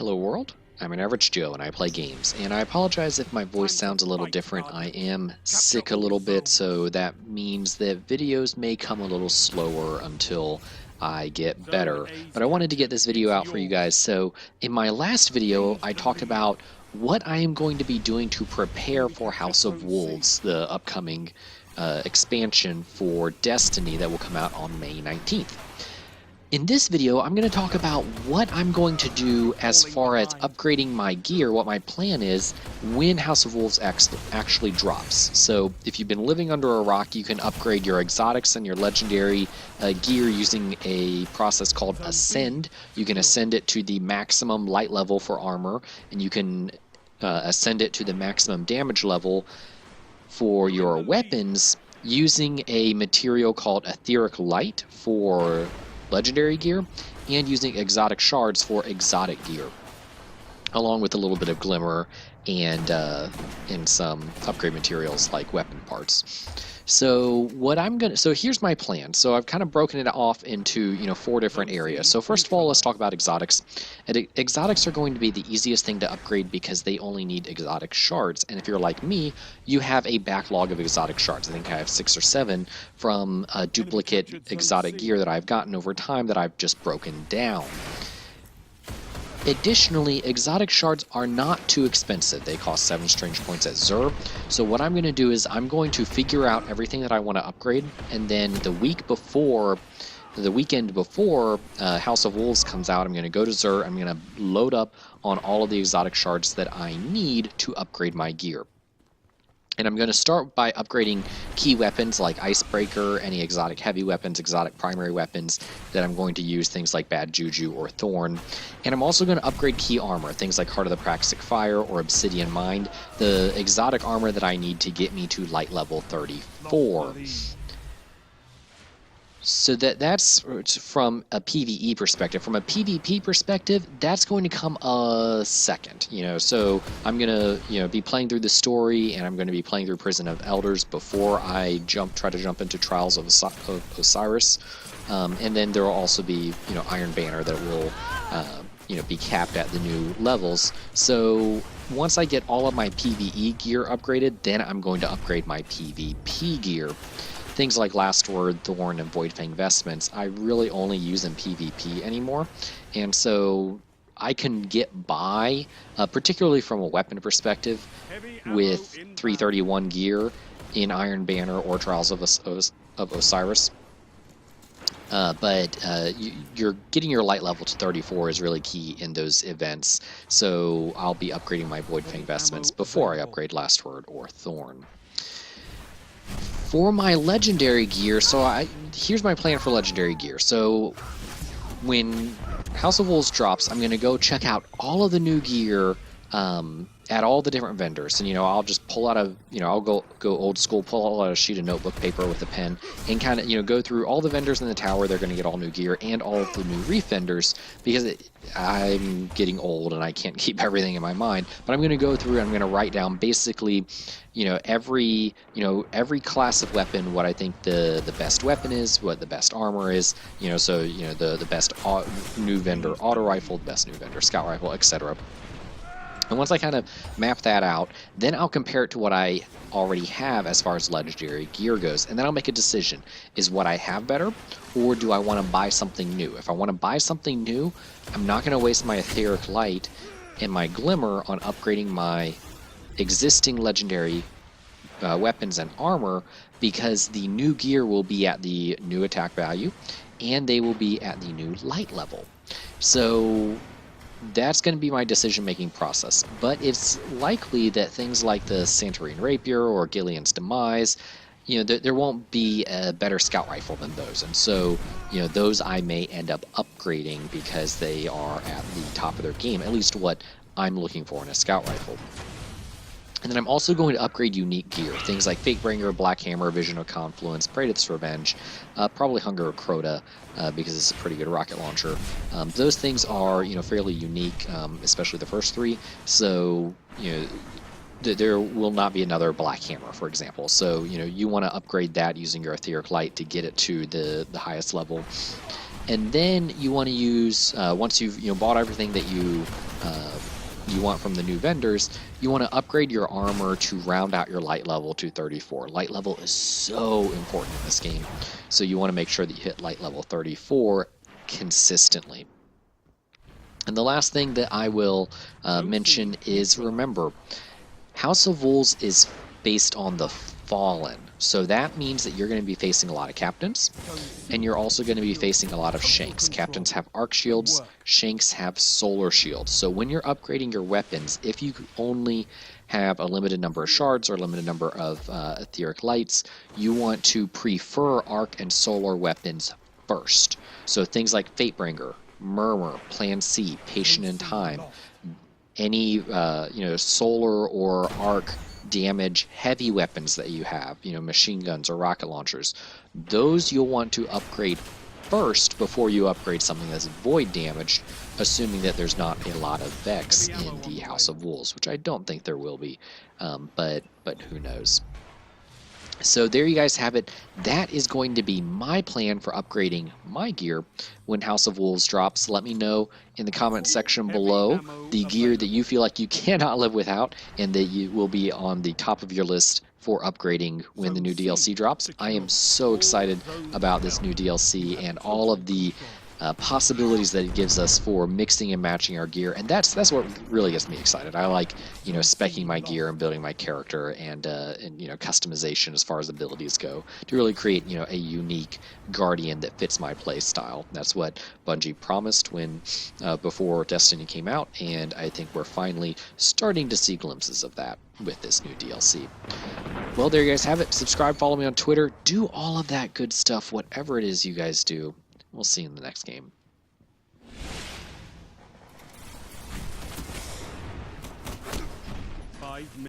Hello world, I'm an average Joe and I play games, and I apologize if my voice Time to sounds a little fight, different. I Spartan. am Capture sick a all little bit, zones. so that means that videos may come a little slower until I get Zone better. A's But I wanted to get captured. this video It's out for you guys. yours. So in my last video, Gained I the talked lead. about what I am going to be doing to prepare Enemy for captured House of Zone C. Wolves, the upcoming expansion for Destiny that will come out on May 19th. In this video, I'm going to talk about what I'm going to do as Falling far as behind. upgrading my gear, what my plan is when House of Wolves actually drops. So if you've been living under a rock, you can upgrade your exotics and your legendary gear using a process called Zone B. Ascend. You can Secure. ascend it to the maximum light level for armor, and you can ascend it to the maximum damage level for You're in your the lead. weapons using a material called Etheric Light for legendary gear and using exotic shards for exotic gear, along with a little bit of glimmer and some upgrade materials like weapon parts. So here's my plan. So I've kind of broken it off into 4 different Zone areas. C So first of all, let's talk neutralized. about exotics. And exotics are going to be the easiest thing to upgrade because they only need exotic shards. And if you're like me, you have a backlog of exotic shards. I think I have 6 or 7 from Enemy duplicate captured Zone exotic C. gear that I've gotten over time that I've just broken down. Additionally, exotic shards are not too expensive. They cost 7 strange points at Xur. So what I'm going to do is I'm going to figure out everything that I want to upgrade, and then the weekend before House of Wolves comes out, I'm going to go to Xur. I'm going to load up on all of the exotic shards that I need to upgrade my gear. And I'm going to start by upgrading key weapons like Icebreaker, any exotic heavy weapons, exotic primary weapons that I'm going to use, things like Bad Juju or Thorn. And I'm also going to upgrade key armor, things like Heart of the Praxic Fire or Obsidian Mind, the exotic armor that I need to get me to light level Lost 34. the lead. So that's from a PvE perspective. From a PvP perspective, that's going to come a second. So I'm gonna be playing through the story, and I'm going to be playing through Prison of Elders before I try to jump into Trials of Osiris, and then there will also be Iron Banner that will be capped at the new levels. So once I get all of my PvE gear upgraded, then I'm going to upgrade my PvP gear. Things like Last Word, Thorn, and Voidfang vestments, I really only use in PvP anymore. And so I can get by, particularly from a weapon perspective, Heavy ammo with inbound. 331 gear in Iron Banner or Trials of Osiris. But you're getting your light level to 34 is really key in those events. So I'll be upgrading my Voidfang Heavy vestments ammo before I available. upgrade Last Word or Thorn. For my legendary gear, here's my plan for legendary gear. So when House of Wolves drops, I'm going to go check out all of the new gear at all the different vendors. And, I'll just pull out I'll go old school, pull out a sheet of notebook paper with a pen and kind of, go through all the vendors in the tower. They're going to get all new gear and all of the new reef vendors because I'm getting old and I can't keep everything in my mind. But I'm going to go through and I'm going to write down basically, every class of weapon, what I think the best weapon is, what the best armor is, the best new vendor Gained the auto rifle, lead. the best new vendor scout rifle, etc. And once I kind of map that out, then I'll compare it to what I already have as far as legendary gear goes. And then I'll make a decision. Is what I have better, or do I want to buy something new? If I want to buy something new, I'm not going to waste my Etheric Light and my Glimmer on upgrading my existing legendary weapons and armor, because the new gear will be at the new attack value, and they will be at the new light level. So that's going to be my decision-making process. But it's likely that things like the Santorini Rapier or Gillian's Demise, there won't be a better scout rifle than those. And so, those I may end up upgrading because they are at the top of their game, at least what I'm looking for in a scout rifle. And then I'm also going to upgrade unique gear, things like Fatebringer, Black Hammer, Vision of Confluence, Praedyth's Revenge, probably Hunger of Crota, because it's a pretty good rocket launcher. Those things are, fairly unique, especially the first 3. So, there will not be another Black Hammer, for example. So, you want to upgrade that using your Etheric Light to get it to the highest level. And then you want to use, once you've bought everything that you want from the new vendors, you want to upgrade your armor to round out your light level to 34. Light level is so important in this game, so you want to make sure that you hit light level 34 consistently. And the last thing that I will mention is, remember, House of Wolves is based on the Fallen, so that means that you're going to be facing a lot of captains, and you're also going to be facing a lot of shanks. Captains have arc shields, shanks have solar shields. So when you're upgrading your weapons, if you only have a limited number of shards or a limited number of etheric lights, you want to prefer arc and solar weapons first. So things like Fatebringer, Murmur, Plan C, Patient in Time, any solar or arc damage heavy weapons that you have, machine guns or rocket launchers, those you'll want to upgrade first before you upgrade something that's void damaged, assuming that there's not a lot of Vex in the House of Wolves, which I don't think there will be, but who knows. So there you guys have it. That is going to be my plan for upgrading my gear when House of Wolves drops. Let me know in the comment section below the gear that you feel like you cannot live without and that you will be on the top of your list for upgrading when the new DLC drops. I am so excited about this new DLC and all of the possibilities that it gives us for mixing and matching our gear, and that's what really gets me excited. I like speccing my gear and building my character and customization as far as abilities go to really create a unique Guardian that fits my play style. That's what Bungie promised when before Destiny came out, and I think we're finally starting to see glimpses of that with this new DLC. Well, there you guys have it. Subscribe, follow me on Twitter, do all of that good stuff, whatever it is you guys do. We'll see you in the next game. 5 minutes.